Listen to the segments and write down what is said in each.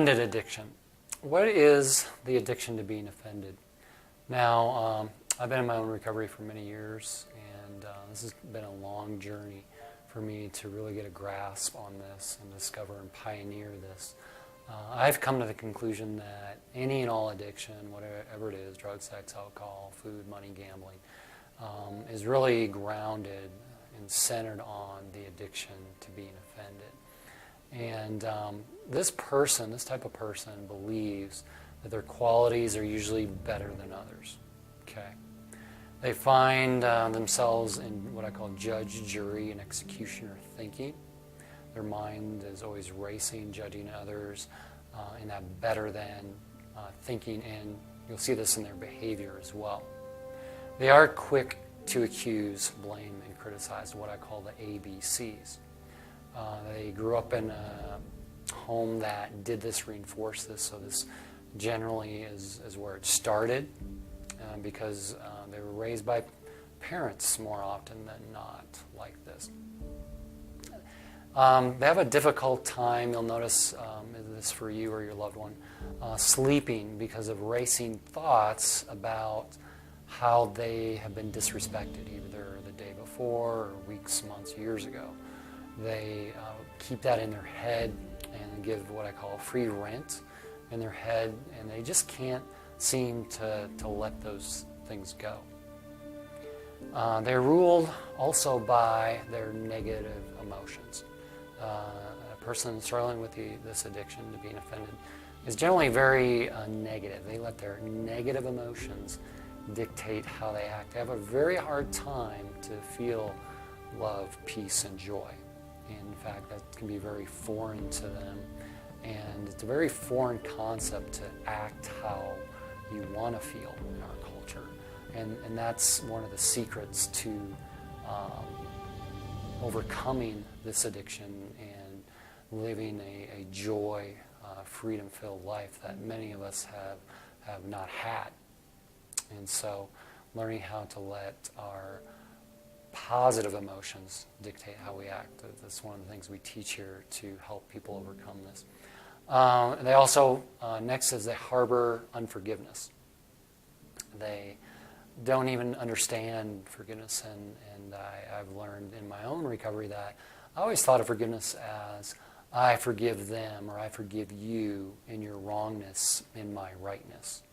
Offended addiction. What is the addiction to being offended? Now, I've been in my own recovery for many years, and this has been a long journey for me to really get a grasp on this and discover and pioneer this. I've come to the conclusion that any and all addiction, whatever it is, drugs, sex, alcohol, food, money, gambling, is really grounded and centered on the addiction to being offended. And this type of person believes that their qualities are usually better than others. Okay. They find themselves in what I call judge, jury, and executioner thinking. Their mind is always racing, judging others in that better than thinking, and you'll see this in their behavior as well. They are quick to accuse, blame, and criticize, what I call the ABCs. They grew up in a home that did this, reinforced this, so this generally is where it started because they were raised by parents more often than not like this. They have a difficult time, you'll notice this for you or your loved one, sleeping because of racing thoughts about how they have been disrespected either the day before or weeks, months, years ago. They keep that in their head and give what I call free rent in their head, and they just can't seem to let those things go. They're ruled also by their negative emotions. A person struggling with this addiction to being offended is generally very negative. They let their negative emotions dictate how they act. They have a very hard time to feel love, peace, and joy. In fact, that can be very foreign to them, and it's a very foreign concept to act how you want to feel in our culture. And that's one of the secrets to overcoming this addiction and living a joy, freedom-filled life that many of us have not had. And so learning how to let our positive emotions dictate how we act. That's one of the things we teach here to help people overcome this. They also, next is they harbor unforgiveness. They don't even understand forgiveness, and I've learned in my own recovery that I always thought of forgiveness as I forgive them or I forgive you in your wrongness in my rightness.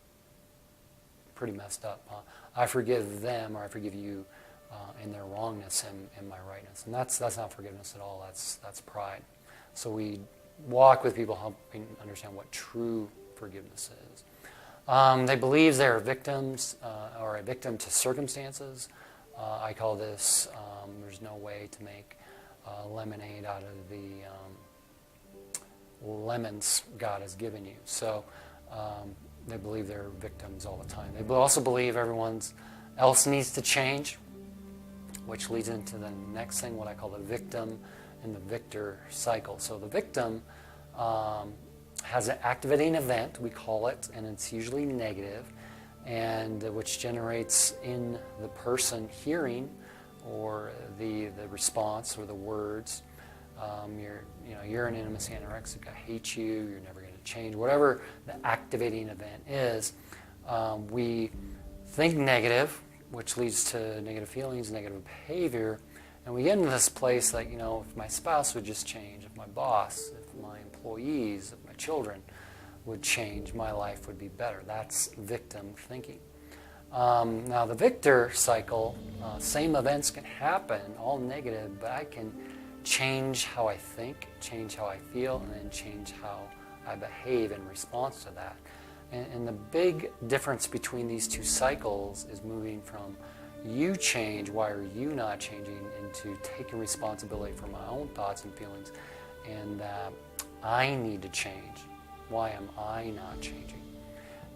Pretty messed up, huh? I forgive them or I forgive you in their wrongness and my rightness. And that's not forgiveness at all. That's pride. So we walk with people helping understand what true forgiveness is. They believe they're victims or a victim to circumstances. I call this there's no way to make lemonade out of the lemons God has given you. So they believe they're victims all the time. They also believe everyone else needs to change, which leads into the next thing, what I call the victim and the victor cycle. So the victim has an activating event, we call it, and it's usually negative, and which generates in the person hearing or the response or the words. You're an intimacy anorexic, I hate you, you're never going to change, whatever the activating event is. We think negative, which leads to negative feelings, negative behavior, and we get into this place like, if my spouse would just change, if my boss, if my employees, if my children would change, my life would be better. That's victim thinking. Now the victor cycle, same events can happen, all negative, but I can change how I think, change how I feel, and then change how I behave in response to that. And the big difference between these two cycles is moving from you change, why are you not changing, into taking responsibility for my own thoughts and feelings, and that I need to change. Why am I not changing?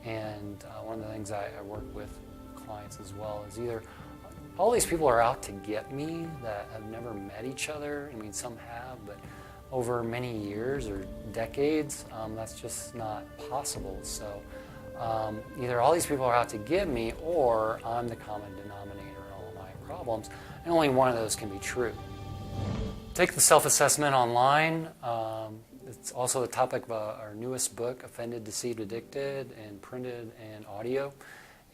And one of the things I work with clients as well is either all these people are out to get me that have never met each other. I mean, some have, but over many years or decades, that's just not possible. So either all these people are out to get me, or I'm the common denominator in all of my problems, and only one of those can be true. Take the self-assessment online. It's also the topic of our newest book, Offended, Deceived, Addicted, in printed and audio.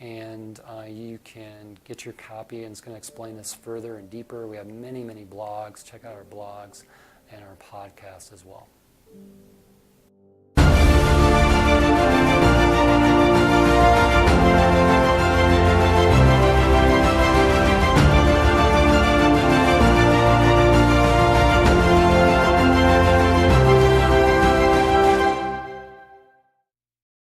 And you can get your copy, and it's going to explain this further and deeper. We have many, many blogs. Check out our blogs and our podcast as well.